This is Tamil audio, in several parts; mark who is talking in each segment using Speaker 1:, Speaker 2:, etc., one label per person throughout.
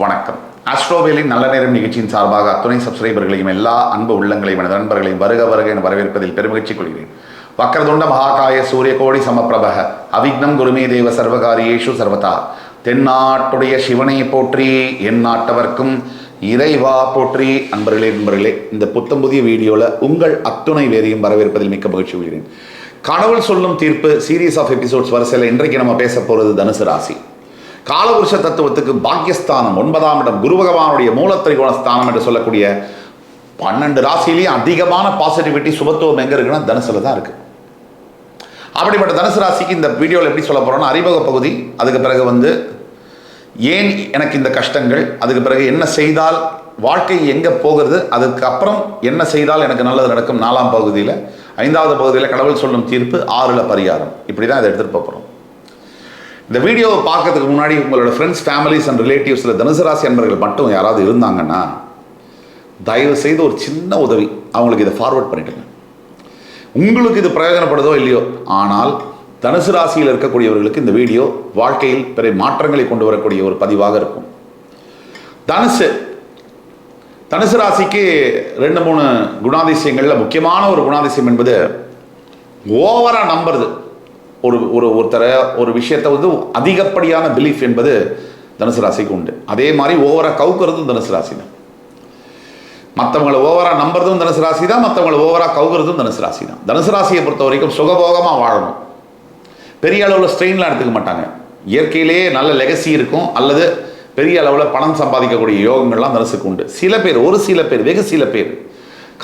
Speaker 1: வணக்கம். ஆஸ்ட்ரோவேலின் நல்ல நேரம் நிகழ்ச்சியின் சார்பாக அத்துணை சப்ஸ்கிரைபர்களையும் எல்லா அன்பு உள்ளங்களையும் எனது நண்பர்களையும் வருக வருக என வரவேற்பதில் பெருமகிழ்ச்சி கொள்கிறேன். வக்கரதுண்ட மகாகாய சூரியகோடி சமப்பிரபக அவிக்னம் குருமே தேவ சர்வகாரியேஷு சர்வதா. தென்னாட்டுடைய சிவனை போற்றி என் நாட்டவர்க்கும் இறைவா போற்றி. நண்பர்களே, இந்த புத்தம் புதிய வீடியோவில் உங்கள் அத்துணை வேரையும் வரவேற்பதில் மிக்க மகிழ்ச்சி கொள்கிறேன். கடவுள் சொல்லும் தீர்ப்பு சீரீஸ் ஆஃப் எபிசோட்ஸ் வரிசையில் இன்றைக்கு நம்ம பேச போகிறது தனுசு ராசி. காலபுருஷ தத்துவத்துக்கு பாக்கியஸ்தானம் 9ஆம் இடம், குரு பகவானுடைய மூலத்திரிகோண ஸ்தானம் என்று சொல்லக்கூடிய 12 ராசியிலேயே அதிகமான பாசிட்டிவிட்டி சுபத்துவம் எங்கே இருக்குன்னா தனுசுல தான் இருக்கு. அப்படிப்பட்ட தனுசு ராசிக்கு இந்த வீடியோவில் எப்படி சொல்ல போறோம்னா அறிமுக பகுதி, அதுக்கு பிறகு ஏன் எனக்கு இந்த கஷ்டங்கள், அதுக்கு பிறகு என்ன செய்தால் வாழ்க்கை எங்கே போகிறது, அதுக்கப்புறம் என்ன செய்தால் எனக்கு நல்லது நடக்கும் 4ஆம் பகுதியில், 5வது பகுதியில் கடவுள் சொல்லும் தீர்ப்பு, 6ல் பரிகாரம். இப்படி தான் இதை எடுத்துகிட்டு போகிறோம். இந்த வீடியோவை பார்க்கறதுக்கு முன்னாடி உங்களோட ஃப்ரெண்ட்ஸ், ஃபேமிலிஸ் அண்ட் ரிலேட்டிவ்ஸில் தனுசு ராசி அன்பர்கள் மட்டும் யாராவது இருந்தாங்கன்னா தயவு செய்து ஒரு சின்ன உதவி, அவங்களுக்கு இதை ஃபார்வர்ட் பண்ணிடுங்க. உங்களுக்கு இது பிரயோஜனப்படுதோ இல்லையோ, ஆனால் தனுசு ராசியில் இருக்கக்கூடியவர்களுக்கு இந்த வீடியோ வாழ்க்கையில் பெரிய மாற்றங்களை கொண்டு வரக்கூடிய ஒரு பதிவாக இருக்கும். தனுசு ராசிக்கு 2-3 குணாதிசயங்களில் முக்கியமான ஒரு குணாதிசயம் என்பது ஓவராக நம்புறது. ஒருத்தரை ஒரு விஷயத்தை அதிகப்படியான பிலீஃப் என்பது தனுசு ராசிக்கு உண்டு. அதே மாதிரி ஓவரா கவுக்கிறதும் தனுசு ராசி தான். மற்றவங்களை ஓவரா நம்புறதும் தனுசு ராசி தான், மற்றவங்களை ஓவரா கவுக்கிறதும் தனுசு ராசி தான். தனுசு ராசியை பொறுத்த வரைக்கும் சுகபோகமாக வாழணும், பெரிய அளவில் ஸ்ட்ரெயின்லாம் எடுத்துக்க மாட்டாங்க. இயற்கையிலேயே நல்ல லெகசி இருக்கும், அல்லது பெரிய அளவில் பணம் சம்பாதிக்கக்கூடிய யோகங்கள்லாம் தனுசுக்கு உண்டு. ஒரு சில பேர் வெகு சில பேர்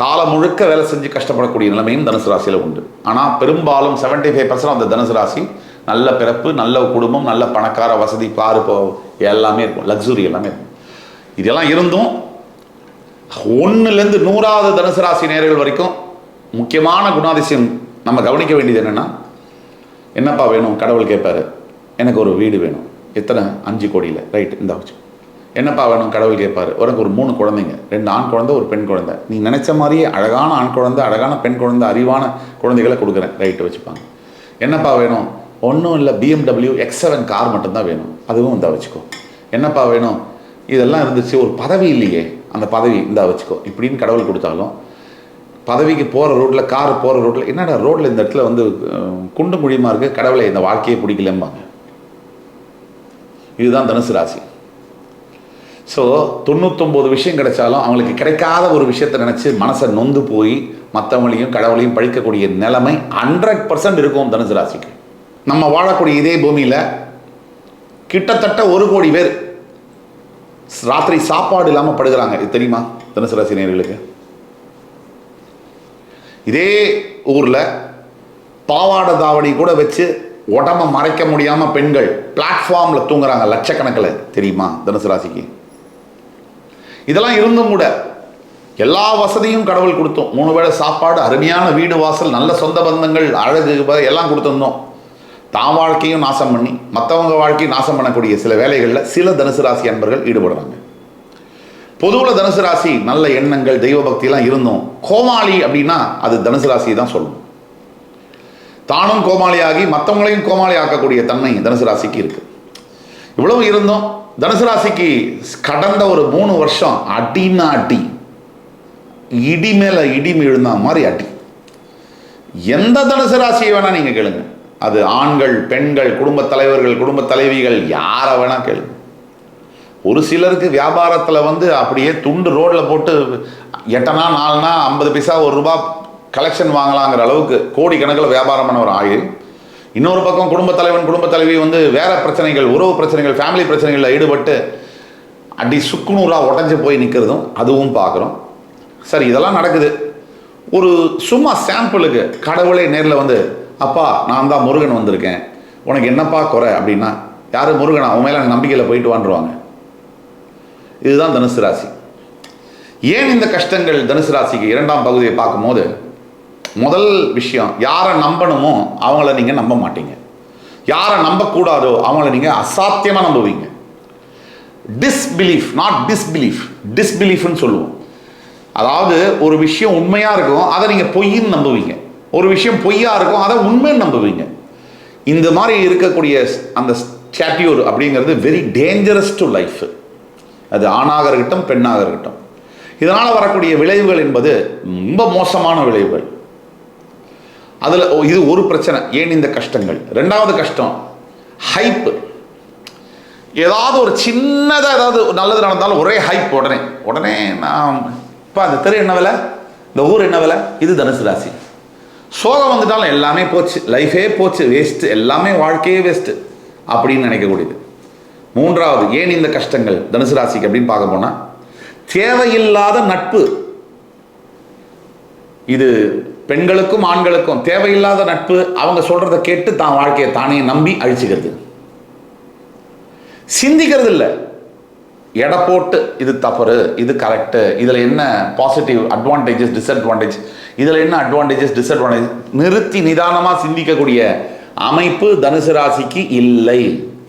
Speaker 1: காலம் முழுக்க வேலை செஞ்சு கஷ்டப்படக்கூடிய நிலைமையும் தனுசு ராசியில் உண்டு. ஆனால் பெரும்பாலும் 75% அந்த தனுசு ராசி நல்ல பிறப்பு, நல்ல குடும்பம், நல்ல பணக்கார வசதி, எல்லாமே இருக்கும், லக்ஸுரி எல்லாமே இருக்கும். இதெல்லாம் இருந்தும் 1லேருந்து 100வது தனுசு ராசி நேயர்கள் வரைக்கும் முக்கியமான குணாதிசயம் நம்ம கவனிக்க வேண்டியது என்னென்னா, என்னப்பா வேணும் கடவுள் கேட்பாரு, எனக்கு ஒரு வீடு வேணும். எத்தனை? 5 கோடியில். ரைட், இந்த வச்சு. என்னப்பா வேணும் கடவுள் கேட்பார், உனக்கு ஒரு 3 குழந்தைங்க, 2 ஆண் குழந்தை, ஒரு பெண் குழந்தை. நீ நினைச்ச மாதிரியே அழகான ஆண் குழந்தை, அழகான பெண் குழந்தை, அறிவான குழந்தைகளை கொடுக்குறேன். ரைட்டு வச்சுப்பாங்க. என்னப்பா வேணும்? ஒன்றும் இல்லை, BMW X7 கார் மட்டும்தான் வேணும். அதுவும் இந்தா வச்சுக்கோ. என்னப்பா வேணும்? இதெல்லாம் இருந்துச்சு. ஒரு பதவி இல்லையே, அந்த பதவி இந்தா வச்சுக்கோ. இப்படின்னு கடவுள் கொடுத்தாலும் பதவிக்கு போகிற ரோட்டில், கார் போகிற ரோட்டில், என்னடா ரோட்டில் இந்த இடத்துல குண்டு குழியமாக இருக்குது, கடவுளை இந்த வாழ்க்கையை பிடிக்கலம்பாங்க. இதுதான் தனுசு ராசி. ஸோ 99 விஷயம் கிடைச்சாலும் அவங்களுக்கு கிடைக்காத ஒரு விஷயத்தை நினச்சி மனசை நொந்து போய் மற்றவங்களையும் கடவுளையும் பழிக்கக்கூடிய நிலைமை 100% இருக்கும் தனுசு ராசிக்கு. நம்ம வாழக்கூடிய இதே பூமியில் கிட்டத்தட்ட 1 கோடி பேர் ராத்திரி சாப்பாடு இல்லாமல் படுகிறாங்க. இது தெரியுமா தனுசு ராசி நேயர்களுக்கு? இதே ஊரில் பாவாடை தாவணி கூட வச்சு உடம்பை மறைக்க முடியாமல் பெண்கள் பிளாட்ஃபார்மில் தூங்குறாங்க லட்சக்கணக்கில். தெரியுமா தனுசு ராசிக்கு? இதெல்லாம் இருந்தும் கூட எல்லா வசதியும் கடவுள் கொடுத்தோம். 3 வேளை சாப்பாடு, அருமையான வீடு வாசல், நல்ல சொந்த பந்தங்கள், அழகு எல்லாம் கொடுத்துருந்தோம். தான் வாழ்க்கையும் நாசம் பண்ணி மற்றவங்க வாழ்க்கையும் நாசம் பண்ணக்கூடிய சில வேலைகளில் சில தனுசு ராசி அன்பர்கள் ஈடுபடுறாங்க. பொதுவில் தனுசு ராசி நல்ல எண்ணங்கள், தெய்வ பக்தியெல்லாம் இருந்தோம். கோமாளி அப்படின்னா அது தனுசு ராசி தான் சொல்லணும். தானும் கோமாளியாகி மற்றவங்களையும் கோமாளி ஆக்கக்கூடிய தன்மை தனுசு ராசிக்கு இருக்கு. இவ்வளவு இருந்தோம் தனுசு ராசிக்கு கடந்த ஒரு 3 வருஷம் அடின்னா அடி, இடி மேல இடி விழுந்த மாதிரி அடி. எந்த தனுசு ராசியை வேணா நீங்க கேளுங்க, அது ஆண்கள், பெண்கள், குடும்ப தலைவர்கள், குடும்ப தலைவிகள், யாரை வேணா கேளுங்க. ஒரு சிலருக்கு வியாபாரத்தில் அப்படியே துண்டு ரோட்ல போட்டு 8 நாள் 4 50 பைசா ₹1 கலெக்ஷன் வாங்கலாங்கிற அளவுக்கு கோடிக்கணக்கில் வியாபாரம் பண்ண ஒரு ஆயுள். இன்னொரு பக்கம் குடும்ப தலைவன், குடும்ப தலைவி வேற பிரச்சனைகள், உறவு பிரச்சனைகள், ஃபேமிலி பிரச்சனைகளில் ஈடுபட்டு அடி சுக்குநூறாக உடஞ்சி போய் நிற்கிறதும் அதுவும் பார்க்குறோம். சரி, இதெல்லாம் நடக்குது. ஒரு சும்மா சாம்பிளுக்கு கடவுளே நேரில் அப்பா நான் தான் முருகன் வந்திருக்கேன், உனக்கு என்னப்பா குறை அப்படின்னா, யார் முருகனா, உன் மேலே எனக்கு நம்பிக்கையில் போயிட்டு வாண்டுருவாங்க. இதுதான் தனுசு ராசி. ஏன் இந்த கஷ்டங்கள் தனுசு ராசிக்கு? 2ஆம் பகுதியை பார்க்கும்போது முதல் விஷயம், யாரை நம்பணுமோ அவங்கள நீங்கள் நம்ப மாட்டீங்க. யாரை நம்பக்கூடாதோ அவங்கள நீங்கள் அசாத்தியமாக நம்புவீங்க. டிஸ்பிலீஃப், நாட் டிஸ்பிலீஃப், டிஸ்பிலீஃப்னு சொல்லுவோம். அதாவது ஒரு விஷயம் உண்மையாக இருக்கும், அதை நீங்கள் பொய்ன்னு நம்புவீங்க. ஒரு விஷயம் பொய்யா இருக்கும், அதை உண்மைன்னு நம்புவீங்க. இந்த மாதிரி இருக்கக்கூடிய அந்த ஸ்டாட்யூர் அப்படிங்கிறது வெரி டேஞ்சரஸ் டு லைஃப். அது ஆணாக இருக்கட்டும் பெண்ணாக இருக்கட்டும். இதனால் வரக்கூடிய விளைவுகள் என்பது ரொம்ப மோசமான விளைவுகள். அதில் இது ஒரு பிரச்சனை. ஏன் இந்த கஷ்டங்கள்? ரெண்டாவது கஷ்டம் ஹைப்பு. ஏதாவது ஒரு சின்னதாக ஏதாவது நல்லது நடந்தாலும் ஒரே ஹைப். உடனே நான் இப்போ அந்த தெரு என்ன விலை, இந்த ஊர் என்ன விலை, இது தனுசு ராசி. சோகம் வந்துட்டாலும் எல்லாமே போச்சு, லைஃபே போச்சு, வேஸ்ட்டு, எல்லாமே வாழ்க்கையே வேஸ்ட்டு அப்படின்னு நினைக்கக்கூடியது. மூன்றாவது ஏன் இந்த கஷ்டங்கள் தனுசு ராசிக்கு அப்படின்னு பார்க்க போனால் தேவையில்லாத நட்பு. இது பெண்களுக்கும் ஆண்களுக்கும் தேவையில்லாத நட்பு. அவங்க சொல்றதை கேட்டு தான் வாழ்க்கையை தானே நம்பி அழிச்சுக்கிறது. சிந்திக்கிறது இல்லை, எடை போட்டு இது தவறு, இது கரெக்டு, இதில் என்ன பாசிட்டிவ் அட்வான்டேஜஸ் டிஸ்அட்வான்டேஜ், இதில் என்ன அட்வான்டேஜஸ் டிஸ்அட்வான்டேஜ் நிறுத்தி நிதானமாக சிந்திக்கக்கூடிய அமைப்பு தனுசு ராசிக்கு இல்லை.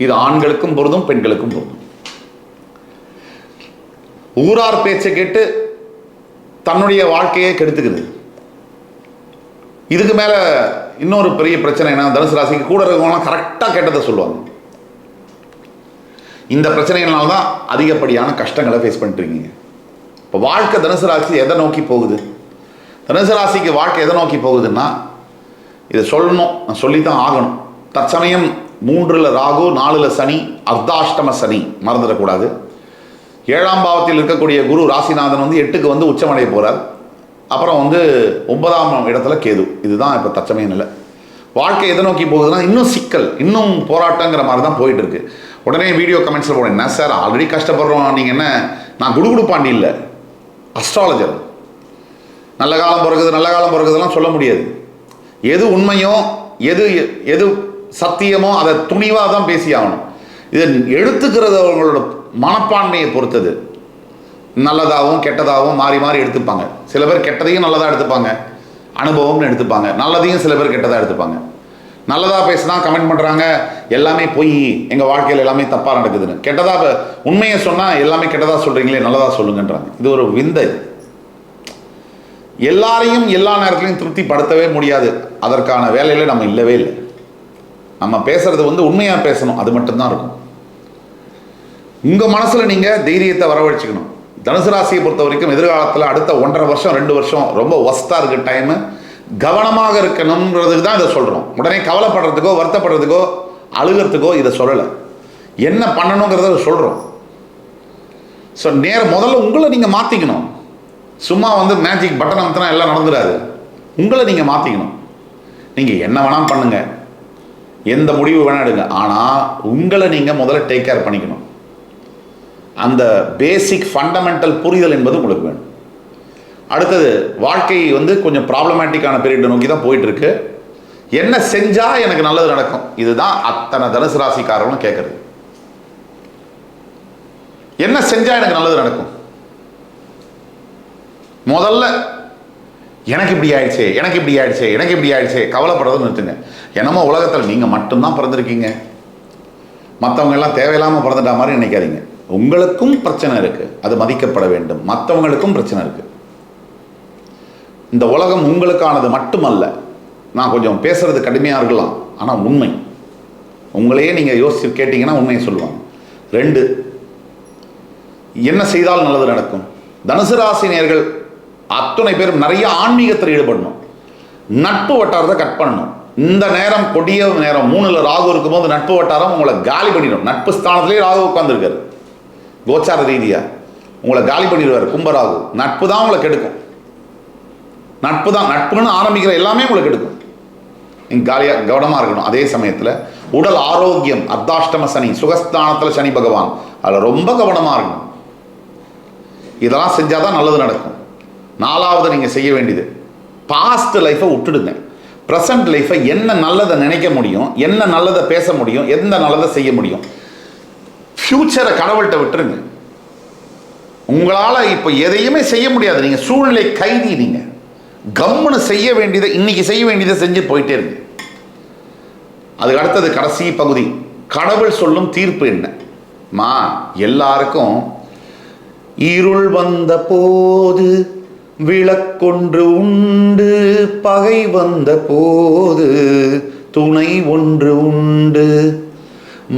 Speaker 1: இது ஆண்களுக்கும் பொருந்தும் பெண்களுக்கும் பொருந்தும். ஊரார் பேச்சை கேட்டு தன்னுடைய வாழ்க்கையை கெடுத்துக்குது. இதுக்கு மேலே இன்னொரு பெரிய பிரச்சனை என்ன, தனுசு ராசிக்கு கூட இருக்கவங்களாம் கரெக்டாக கேட்டதை சொல்லுவாங்க. இந்த பிரச்சனைகள்னால தான் அதிகப்படியான கஷ்டங்களை ஃபேஸ் பண்ணிட்டு இருக்கீங்க. இப்போ வாழ்க்கை தனுசு ராசி எதை நோக்கி போகுது? தனுசு ராசிக்கு வாழ்க்கை எதை நோக்கி போகுதுன்னா, இதை சொல்லணும், நான் சொல்லித்தான் ஆகணும். தற்சமயம் 3ல் ராகு, 4ல் சனி, அர்த்தாஷ்டம சனி மறந்துடக்கூடாது. 7ஆம் பாவத்தில் இருக்கக்கூடிய குரு ராசிநாதன் 8க்கு உச்சமடைய போகிறார். அப்புறம் 9ஆம் இடத்துல கேது. இதுதான் இப்போ தற்சமய நிலை. வாழ்க்கை எதை நோக்கி போகுதுன்னா இன்னும் சிக்கல், இன்னும் போராட்டங்கிற மாதிரி தான் போயிட்டு இருக்கு. உடனே வீடியோ கமெண்ட்ஸில் போனேன், என்ன சார் ஆல்ரெடி கஷ்டப்படுறோம், நீங்கள் என்ன, நான் குடுகுடு பாண்டி இல்லை, அஸ்ட்ராலஜர். நல்ல காலம் பிறகுது நல்ல காலம் பிறகுதெல்லாம் சொல்ல முடியாது. எது உண்மையோ எது எது சத்தியமோ அதை துணிவாக தான் பேசி ஆகணும். இதை எடுத்துக்கிறது அவங்களோட மனப்பான்மையை பொறுத்தது. நல்லதாகவும் கெட்டதாகவும் மாறி மாறி எடுத்துப்பாங்க. சில பேர் கெட்டதையும் நல்லதாக எடுத்துப்பாங்க, அனுபவம்னு எடுத்துப்பாங்க. நல்லதையும் சில பேர் கெட்டதாக எடுத்துப்பாங்க. நல்லதாக பேசினா கமெண்ட் பண்ணுறாங்க, எல்லாமே போய் எங்கள் வாழ்க்கையில் எல்லாமே தப்பாக நடக்குதுன்னு. கெட்டதாக உண்மையை சொன்னால் எல்லாமே கெட்டதாக சொல்கிறீங்களே, நல்லதாக சொல்லுங்கன்றாங்க. இது ஒரு விந்தை. எல்லாரையும் எல்லா நேரத்துலையும் திருப்திப்படுத்தவே முடியாது. அதற்கான வேலையில் நம்ம இல்லவே இல்லை. நம்ம பேசுறது உண்மையாக பேசணும், அது மட்டும்தான் இருக்கும். உங்கள் மனசில் நீங்கள் தைரியத்தை வரவழைச்சிக்கணும். தனுசு ராசியை பொறுத்த வரைக்கும் எதிர்காலத்தில் அடுத்த 1.5 வருஷம் 2 வருஷம் ரொம்ப ஒஸ்ட்டாக இருக்க டைமு. கவனமாக இருக்கணுன்றதுக்கு தான் இதை சொல்கிறோம். உடனே கவலைப்படுறதுக்கோ வருத்தப்படுறதுக்கோ அழுகிறதுக்கோ இதை சொல்லலை. என்ன பண்ணணுங்கிறத சொல்கிறோம். ஸோ முதல்ல உங்களை நீங்கள் மாற்றிக்கணும். சும்மா மேஜிக் பட்டன் அமுத்தினா எல்லாம் நடந்துடாது. உங்களை நீங்கள் மாற்றிக்கணும். நீங்கள் என்ன வேணாலும் பண்ணுங்க, எந்த முடிவு வேணால் எடுங்க, ஆனால் உங்களை நீங்கள் முதல்ல டேக் கேர் பண்ணிக்கணும். அந்த பேசிக் ஃபண்டமெண்டல் புரிதல் என்பது உங்களுக்கு வேணும். அடுத்தது வாழ்க்கை கொஞ்சம் ப்ராப்ளமேட்டிக்கான பீரியட் நோக்கி தான் போயிட்டு இருக்கு. என்ன செஞ்சா எனக்கு நல்லது நடக்கும், இதுதான் அத்தனை தனுசு ராசிக்காரர்களும் கேட்கறது. என்ன செஞ்சா எனக்கு நல்லது நடக்கும்? முதல்ல எனக்கு இப்படி ஆயிடுச்சே, எனக்கு இப்படி ஆயிடுச்சே, எனக்கு இப்படி ஆயிடுச்சே கவலைப்படுறதுன்னு நிறுத்துங்க. என்னமோ உலகத்தில் நீங்கள் மட்டும்தான் பிறந்திருக்கீங்க, மற்றவங்க எல்லாம் தேவையில்லாமல் பிறந்துட்டா மாதிரி நினைக்காதீங்க. உங்களுக்கும் பிரச்சனை இருக்கு, அது மதிக்கப்பட வேண்டும். மற்றவங்களுக்கும் பிரச்சனை இருக்கு. இந்த உலகம் உங்களுக்கானது மட்டுமல்ல. நான் கொஞ்சம் பேசுறது கடுமையாக இருக்கலாம், ஆனால் உண்மை. உங்களையே நீங்கள் யோசிச்சு கேட்டீங்கன்னா உண்மையை சொல்லுவாங்க. 2, என்ன செய்தால் நல்லது நடக்கும்? தனுசு ராசினியர்கள் அத்தனை பேரும் நிறைய ஆன்மீகத்தில் ஈடுபடணும். நட்பு வட்டாரத்தை கட் பண்ணணும். இந்த நேரம் கொடிய நேரம். 3ல் ராகு இருக்கும்போது நட்பு வட்டாரம் உங்களை காலி பண்ணிடும். நட்பு ஸ்தானத்திலே ராகு உட்கார்ந்துருக்காரு. கோச்சார ரீதியா உங்களை காலி பண்ணிடுவார் கும்பராகு. நட்பு தான் உங்களை கெடுக்கும். நட்பு தான், நட்புன்னு ஆரம்பிக்கிற எல்லாமே உங்களுக்கு எடுக்கும். நீங்கள் காலியாக கவனமாக இருக்கணும். அதே சமயத்தில் உடல் ஆரோக்கியம், அர்த்தாஷ்டம சனி, சுகஸ்தானத்தில் சனி பகவான், அதில் ரொம்ப கவனமாக இருக்கணும். இதெல்லாம் செஞ்சால் தான் நல்லது நடக்கும். 4வது நீங்கள் செய்ய வேண்டியது, பாஸ்ட் லைஃப்பை விட்டுடுங்க. ப்ரெசன்ட் லைஃப்பை என்ன நல்லதை நினைக்க முடியும், என்ன நல்லதை பேச முடியும், எந்த நல்லதை செய்ய முடியும். ஃப்யூச்சரை கடவுள்கிட்ட விட்டுருங்க. உங்களால் இப்போ எதையுமே செய்ய முடியாது. நீங்கள் சூழ்நிலை கைதி. நீங்கள் கம்முன்னு செய்ய வேண்டியதை இன்னைக்கு செய்ய வேண்டியதை செஞ்சு போயிட்டே இருக்கு. அதுக்கு அடுத்தது கடைசி பகுதி, கடவுள் சொல்லும் தீர்ப்பு என்ன? எல்லாருக்கும் இருள் வந்த போது விளக்கொன்று உண்டு, பகை வந்த போது துணை ஒன்று உண்டு,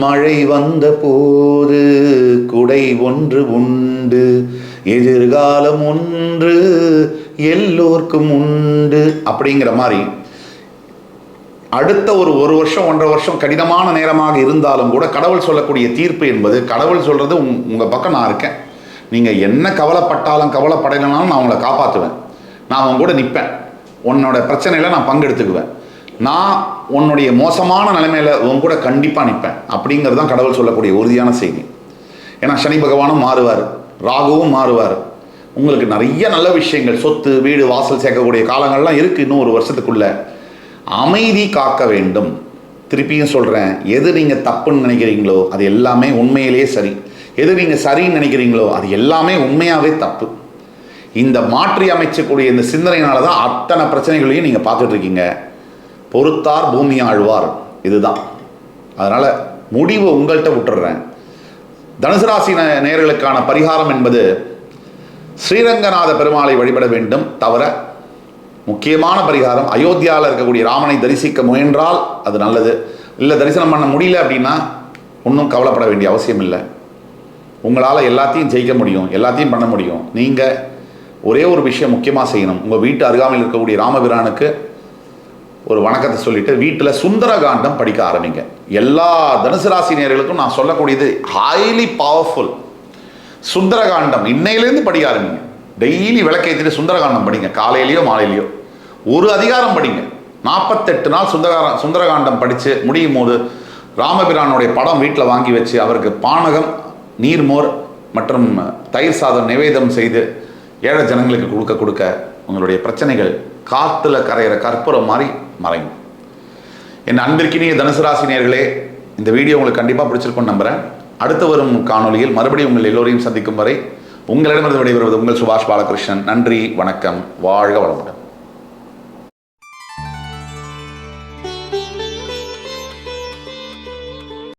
Speaker 1: மழை வந்த போது குடை ஒன்று உண்டு, எதிர்காலம் ஒன்று எல்லோருக்கும் உண்டு அப்படிங்கிற மாதிரி அடுத்த ஒரு வருஷம் 1.5 வருஷம் கடினமான நேரமாக இருந்தாலும் கூட கடவுள் சொல்லக்கூடிய தீர்ப்பு என்பது, கடவுள் சொல்றது உங்க பக்கம் நான் இருக்கேன், நீங்க என்ன கவலைப்பட்டாலும் கவலைப்படலைனாலும் நான் உங்களை காப்பாற்றுவேன், நான் உங்க கூட நிற்பேன், உன்னோட பிரச்சனையில நான் பங்கெடுத்துக்குவேன், நான் உன்னுடைய மோசமான நிலைமையில உன் கூட கண்டிப்பாக நிற்பேன் அப்படிங்கிறது தான் கடவுள் சொல்லக்கூடிய உறுதியான செய்தி. ஏன்னா சனி பகவானும் மாறுவார், ராகுவும் மாறுவார். உங்களுக்கு நிறைய நல்ல விஷயங்கள், சொத்து வீடு வாசல் சேர்க்கக்கூடிய காலங்கள்லாம் இருக்குது. இன்னும் 1 வருஷத்துக்குள்ள அமைதி காக்க வேண்டும். திருப்பியும் சொல்கிறேன், எது நீங்கள் தப்புன்னு நினைக்கிறீங்களோ அது எல்லாமே உண்மையிலேயே சரி, எது நீங்கள் சரின்னு நினைக்கிறீங்களோ அது எல்லாமே உண்மையாகவே தப்பு. இந்த மாற்றி அமைச்சக்கூடிய இந்த சிந்தனையினால தான் அத்தனை பிரச்சனைகளையும் நீங்கள் பார்த்துட்டு இருக்கீங்க. பொறுத்தார் பூமி ஆழ்வார், இதுதான். அதனால் முடிவு உங்கள்கிட்ட விட்டுடுறேன். தனுசு ராசி நேயர்களுக்கான பரிகாரம் என்பது ஸ்ரீரங்கநாத பெருமாளை வழிபட வேண்டும். தவிர முக்கியமான பரிகாரம், அயோத்தியாவில் இருக்கக்கூடிய ராமனை தரிசிக்க முயன்றால் அது நல்லது. இல்லை தரிசனம் பண்ண முடியல அப்படின்னா ஒன்றும் கவலைப்பட வேண்டிய அவசியம் இல்லை. உங்களால் எல்லாத்தையும் ஜெயிக்க முடியும், எல்லாத்தையும் பண்ண முடியும். நீங்கள் ஒரே ஒரு விஷயம் முக்கியமாக செய்யணும். உங்கள் வீட்டு அருகாமையில் இருக்கக்கூடிய ராமபிரானுக்கு ஒரு வணக்கத்தை சொல்லிட்டு வீட்டில் சுந்தரகாண்டம் படிக்க ஆரம்பிங்க. எல்லா தனுசு ராசி நேயர்களுக்கும் நான் சொல்லக்கூடியது ஹைலி பவர்ஃபுல். சுந்தரகாண்டம் இன்னையிலேருந்து படிக்க ஆரம்பிங்க. டெய்லி விளக்கேற்றிட்டு சுந்தரகாண்டம் படிங்க. காலையிலையோ மாலையிலையோ ஒரு அதிகாரம் படிங்க. 48 நாள் சுந்தரகாண்டம் படித்து முடியும் போது ராமபிரானுடைய படம் வீட்டில் வாங்கி வச்சு அவருக்கு பானகம், நீர்மோர் மற்றும் தயிர் சாதம் நிவேதம் செய்து ஏழை ஜனங்களுக்கு கொடுக்க உங்களுடைய பிரச்சனைகள் காற்றுல கரையிற கற்பூரம் மாதிரி மறையும். என் அன்பிற்கினிய தனுசு ராசி நேயர்களே, இந்த வீடியோ உங்களுக்கு கண்டிப்பாக பிடிச்சிருக்கும்னு நம்புகிறேன். அடுத்து வரும் காணொலியில் மறுபடியும் உங்கள் எல்லோரையும் சந்திக்கும் வரை உங்களிடமிருந்து விடைபெறுவது உங்கள் சுபாஷ் பாலகிருஷ்ணன். நன்றி, வணக்கம், வாழ்க வளமுடன்.